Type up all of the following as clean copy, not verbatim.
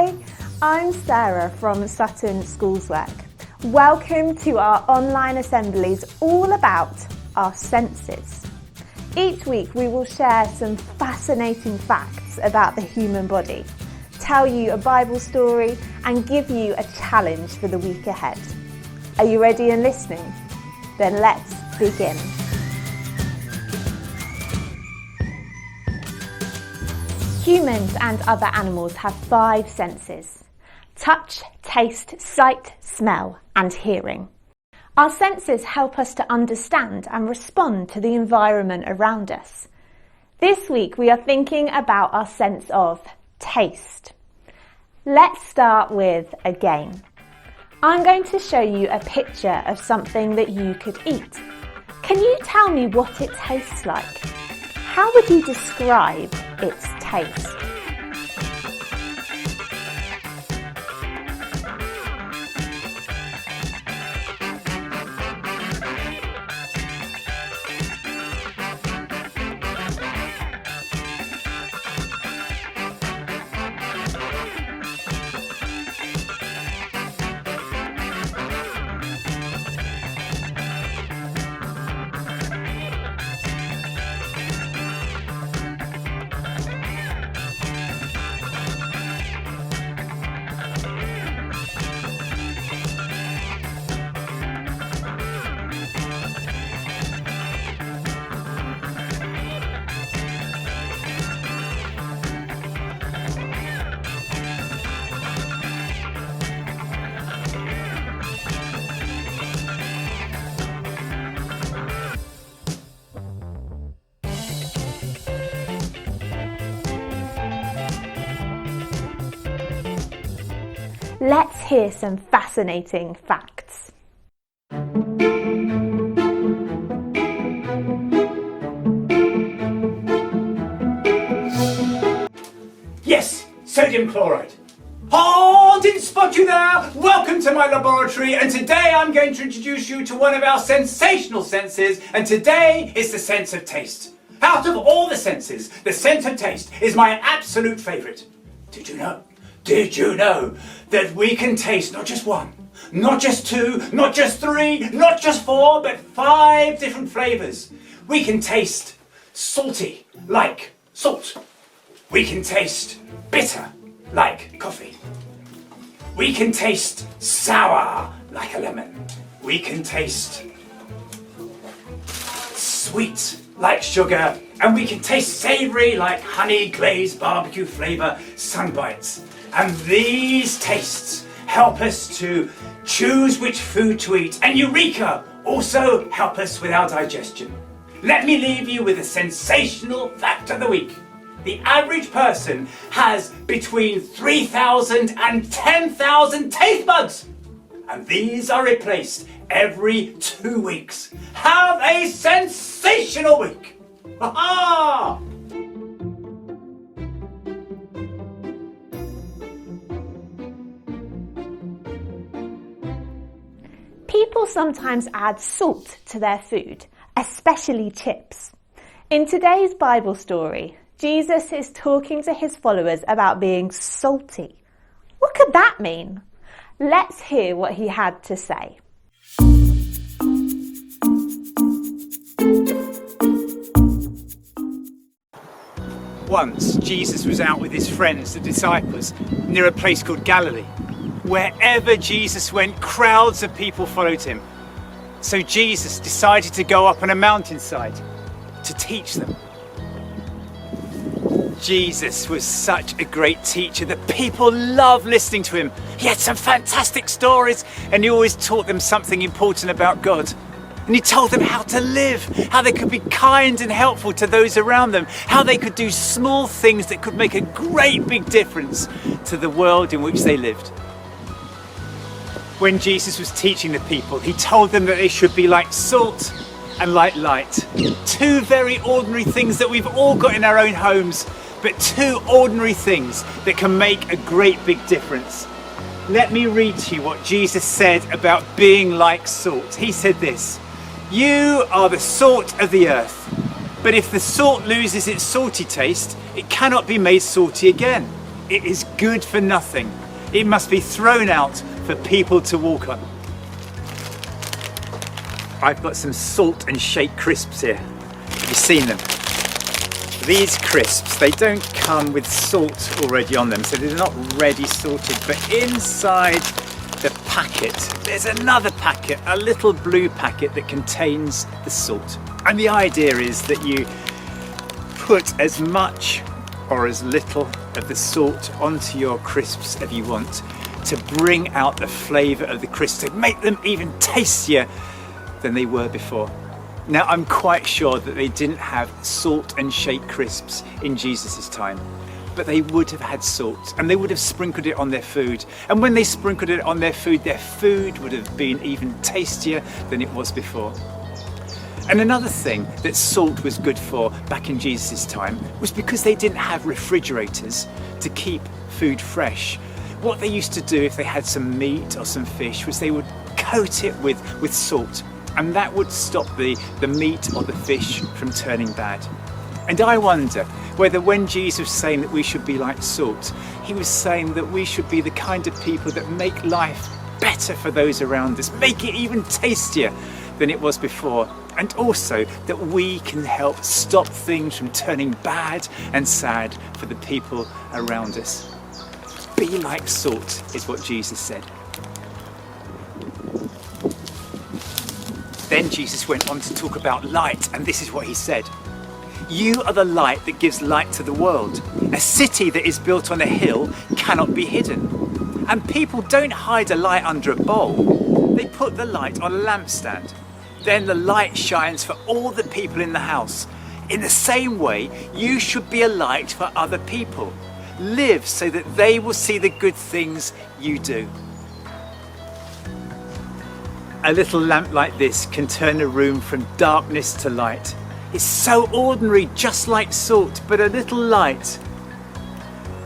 Hi, I'm Sarah from Sutton Schoolswork. Welcome to our online assemblies all about our senses. Each week we will share some fascinating facts about the human body, tell you a Bible story and give you a challenge for the week ahead. Are you ready and listening? Then let's begin. Humans and other animals have 5 senses: touch, taste, sight, smell and hearing. Our senses help us to understand and respond to the environment around us. This week we are thinking about our sense of taste. Let's start with a game. I'm going to show you a picture of something that you could eat. Can you tell me what it tastes like? How would you describe its taste? Let's hear some fascinating facts. Yes, sodium chloride. Oh, didn't spot you there. Welcome to my laboratory, and today I'm going to introduce you to one of our sensational senses, and today is the sense of taste. Out of all the senses, the sense of taste is my absolute favourite. Did you know that we can taste not just one, not just 2, not just 3, not just 4, but 5 different flavours? We can taste salty, like salt. We can taste bitter, like coffee. We can taste sour, like a lemon. We can taste sweet, like sugar. And we can taste savoury, like honey, glazed barbecue flavour, sunbites. And these tastes help us to choose which food to eat. And eureka! Also help us with our digestion. Let me leave you with a sensational fact of the week. The average person has between 3,000 and 10,000 taste buds. And these are replaced every 2 weeks. Have a sensational week! Ha-ha! People sometimes add salt to their food, especially chips. In today's Bible story, Jesus is talking to his followers about being salty. What could that mean? Let's hear what he had to say. Once, Jesus was out with his friends, the disciples, near a place called Galilee. Wherever Jesus went, crowds of people followed him. So Jesus decided to go up on a mountainside to teach them. Jesus was such a great teacher that people loved listening to him. He had some fantastic stories and he always taught them something important about God. And he told them how to live, how they could be kind and helpful to those around them, how they could do small things that could make a great big difference to the world in which they lived. When Jesus was teaching the people, he told them that they should be like salt and like light. 2 very ordinary things that we've all got in our own homes, but 2 ordinary things that can make a great big difference. Let me read to you what Jesus said about being like salt. He said this: "You are the salt of the earth, but if the salt loses its salty taste, it cannot be made salty again. It is good for nothing. It must be thrown out for people to walk on. I've got some salt and shake crisps here. Have you seen them? These crisps, they don't come with salt already on them, so they're not ready salted, but inside the packet, there's another packet, a little blue packet that contains the salt. And the idea is that you put as much or as little of the salt onto your crisps as you want to bring out the flavour of the crisps, to make them even tastier than they were before. Now, I'm quite sure that they didn't have salt and shake crisps in Jesus' time, but they would have had salt and they would have sprinkled it on their food. And when they sprinkled it on their food would have been even tastier than it was before. And another thing that salt was good for back in Jesus' time was because they didn't have refrigerators to keep food fresh. What they used to do if they had some meat or some fish was they would coat it with salt, and that would stop the meat or the fish from turning bad. And I wonder whether when Jesus was saying that we should be like salt, he was saying that we should be the kind of people that make life better for those around us, make it even tastier than it was before, and also that we can help stop things from turning bad and sad for the people around us. Be like salt is what Jesus said. Then Jesus went on to talk about light, and this is what he said. You are the light that gives light to the world. A city that is built on a hill cannot be hidden. And people don't hide a light under a bowl. They put the light on a lampstand. Then the light shines for all the people in the house. In the same way, you should be a light for other people. Live so that they will see the good things you do. A little lamp like this can turn a room from darkness to light. It's so ordinary, just like salt, but a little light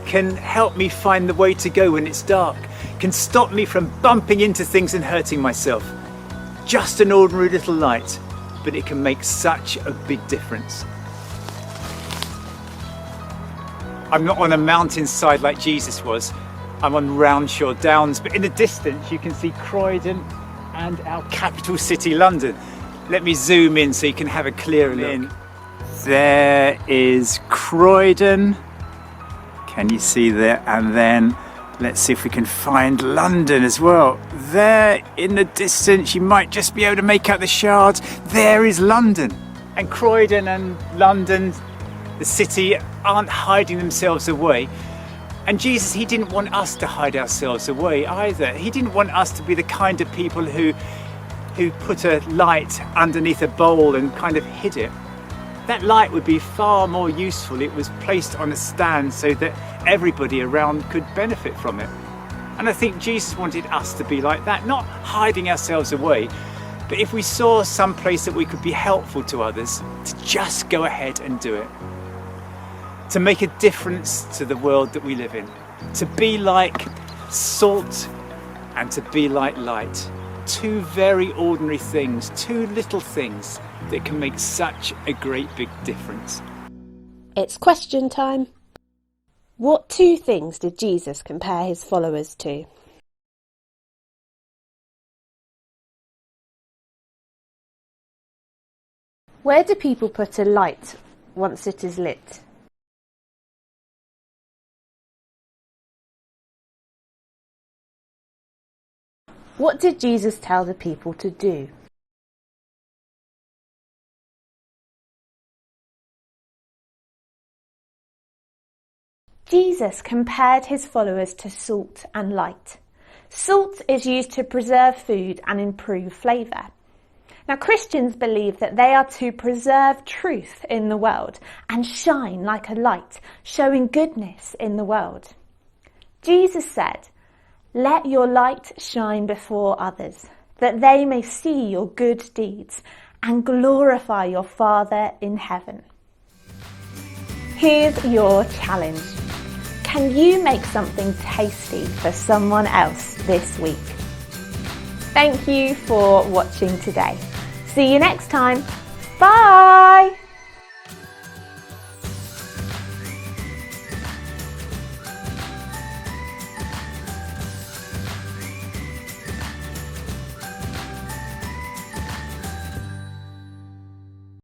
can help me find the way to go when it's dark, can stop me from bumping into things and hurting myself. Just an ordinary little light, but it can make such a big difference. I'm not on a mountainside like Jesus was. I'm on Roundshore Downs, but in the distance you can see Croydon and our capital city, London. Let me zoom in so you can have a clearer look. There is Croydon. Can you see there? And then let's see if we can find London as well. There in the distance, you might just be able to make out the shards. There is London. And Croydon and London, the city, aren't hiding themselves away. And Jesus, he didn't want us to hide ourselves away either. He didn't want us to be the kind of people who put a light underneath a bowl and kind of hid it. That light would be far more useful. It was placed on a stand so that everybody around could benefit from it. And I think Jesus wanted us to be like that, not hiding ourselves away, but if we saw some place that we could be helpful to others, to just go ahead and do it. To make a difference to the world that we live in. To be like salt and to be like light. Two very ordinary things, two little things that can make such a great big difference. It's question time. What two things did Jesus compare his followers to? Where do people put a light once it is lit? What did Jesus tell the people to do? Jesus compared his followers to salt and light. Salt is used to preserve food and improve flavour. Now, Christians believe that they are to preserve truth in the world and shine like a light, showing goodness in the world. Jesus said, "Let your light shine before others, that they may see your good deeds and glorify your Father in heaven." Here's your challenge. Can you make something tasty for someone else this week? Thank you for watching today. See you next time. Bye!